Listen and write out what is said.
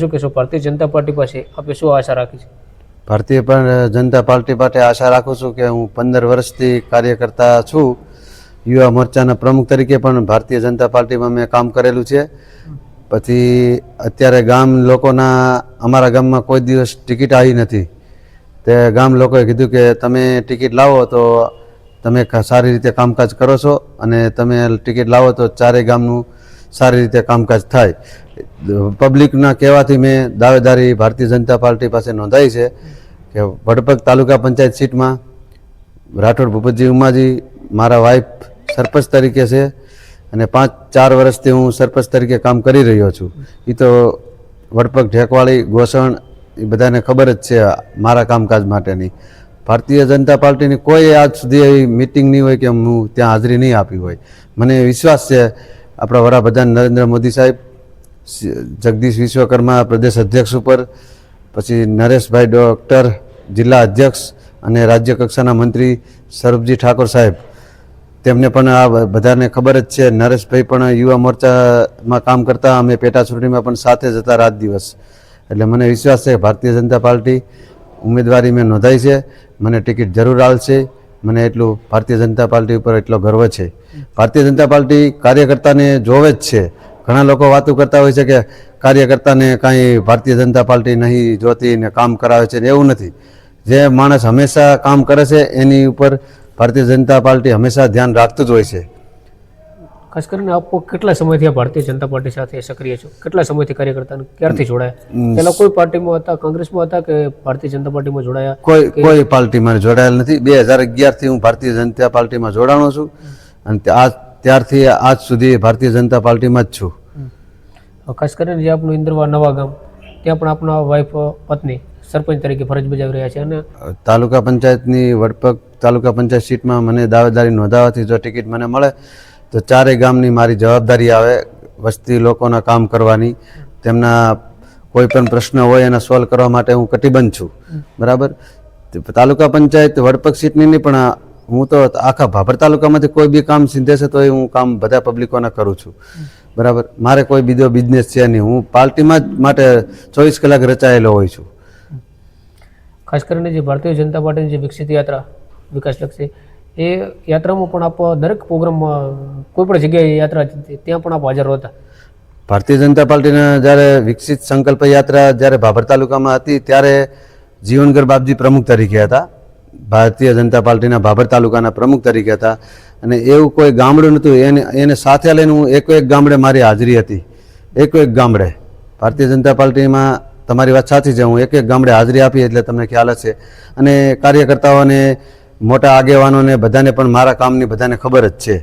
શું કહેશો ભારતીય જનતા પાર્ટી પાસે આપે શું આશા રાખી છે? ભારતીય જનતા પાર્ટી માટે આશા રાખું છું કે હું 15 વર્ષથી કાર્યકર્તા છું. યુવા મોરચાના પ્રમુખ તરીકે પણ ભારતીય જનતા પાર્ટીમાં મેં કામ કરેલું છે. પછી અત્યારે ગામ લોકોના અમારા ગામમાં કોઈ દિવસ ટિકિટ આવી નથી. તે ગામ લોકોએ કીધું કે તમે ટિકિટ લાવો તો તમે સારી રીતે કામકાજ કરો છો અને તમે ટિકિટ લાવો તો ચારે ગામનું સારી રીતે કામકાજ થાય. પબ્લિકના કહેવાથી મેં દાવેદારી ભારતીય જનતા પાર્ટી પાસે નોંધાઈ છે કે વડપગ તાલુકા પંચાયત સીટમાં રાઠોડ ભૂપતજી ઉમાજી મારા વાઇફ સરપંચ તરીકે છે અને 5-4 વર્ષથી હું સરપંચ તરીકે કામ કરી રહ્યો છું. એ તો વડપગ ઢેકવાળી ગોસણ એ બધાને ખબર જ છે મારા કામકાજ માટેની. ભારતીય જનતા પાર્ટીની કોઈ આજ સુધી એવી મિટિંગ નહીં હોય કે હું ત્યાં હાજરી નહીં આપી હોય. મને વિશ્વાસ છે આપણા વડાપ્રધાન નરેન્દ્ર મોદી સાહેબ, જગદીશ વિશ્વકર્મા પ્રદેશ અધ્યક્ષ ઉપર, પછી નરેશભાઈ ડૉક્ટર જિલ્લા અધ્યક્ષ અને રાજ્ય કક્ષાના મંત્રી સરબજી ઠાકોર સાહેબ, તેમને પણ આ બધાને ખબર જ છે. નરેશભાઈ પણ યુવા મોરચામાં કામ કરતા, અમે પેટા ચૂંટણીમાં પણ સાથે જ હતા રાત દિવસ. એટલે મને વિશ્વાસ છે કે ભારતીય જનતા પાર્ટી ઉમેદવારી મેં નોંધાઈ છે, મને ટિકિટ જરૂર આવશે. મને એટલું ભારતીય જનતા પાર્ટી ઉપર એટલો ગર્વ છે. ભારતીય જનતા પાર્ટી કાર્યકર્તાને જોવે જ છે. ઘણા લોકો વાતો કરતા હોય છે કે કાર્યકર્તાને કાંઈ ભારતીય જનતા પાર્ટી નહીં જોતી ને કામ કરાવે છે, એવું નથી. જે માણસ હંમેશા કામ કરે છે એની ઉપર ભારતીય જનતા પાર્ટી હંમેશા ધ્યાન રાખતું જ હોય છે. ખાસ કરીને આપ કેટલા સમયથી આ ભારતીય જનતા પાર્ટી સાથે સક્રિય છો? કેટલા સમયથી કાર્યકર્તા ક્યારથી જોડાયા? પહેલા કોઈ પાર્ટીમાં હતા, કોંગ્રેસમાં હતા કે ભારતીય જનતા પાર્ટીમાં જોડાયા? કોઈ પાર્ટીમાં જોડાયેલ નથી. 2011થી હું ભારતીય જનતા પાર્ટીમાં જોડાણો છું અને ત્યારથી આજ સુધી ભારતીય જનતા પાર્ટીમાં જ છું. ખાસ કરીને જે આપણું ઇન્દ્રવા નવા ગામ, ત્યાં પણ આપણા વાઇફ પત્ની સરપંચ તરીકે ફરજ બજાવી રહ્યા છે અને તાલુકા પંચાયતની વડપગ તાલુકા પંચાયત સીટમાં મને દાવેદારી નોંધાવવાથી જો ટિકિટ મને મળે તો ચારે ગામની મારી જવાબદારી આવે વસ્તી લોકોના કામ કરવાની. તેમના કોઈ પણ પ્રશ્ન હોય એના સોલ્વ કરવા માટે હું કટિબદ્ધ છું. બરાબર. તાલુકા પંચાયત વડપગ સીટની નહીં પણ હું તો આખા ભાભર તાલુકામાંથી કોઈ બી કામ સિંધે છે તો હું કામ બધા પબ્લિકોના કરું છું. બરાબર. મારે કોઈ બીજો બિઝનેસ છે નહીં. હું પાર્ટીમાં જ માટે 24 કલાક રચાયેલો હોય છું. ખાસ કરીને જે ભારતીય જનતા પાર્ટીની જે વિકસિત યાત્રા વિકાસલક્ષી, એ યાત્રામાં પણ આપ દરેક પ્રોગ્રામમાં કોઈ પણ જગ્યાએ યાત્રા ત્યાં પણ આપ હાજર હતા. ભારતીય જનતા પાર્ટીના જ્યારે વિકસિત સંકલ્પ યાત્રા જ્યારે ભાભર તાલુકામાં હતી ત્યારે જીવનગર બાપજી પ્રમુખ તરીકે હતા. ભારતીય જનતા પાર્ટીના ભાભર તાલુકાના પ્રમુખ તરીકે હતા અને એવું કોઈ ગામડું નહોતું. એને સાથે લઈને હું એક ગામડે મારી હાજરી હતી. એક ગામડે ભારતીય જનતા પાર્ટીમાં તમારી વાત સાચી છે. હું એક ગામડે હાજરી આપી એટલે તમને ખ્યાલ હશે. અને કાર્યકર્તાઓને મોટા આગેવાનોને બધાને પણ મારા કામની બધાને ખબર જ છે.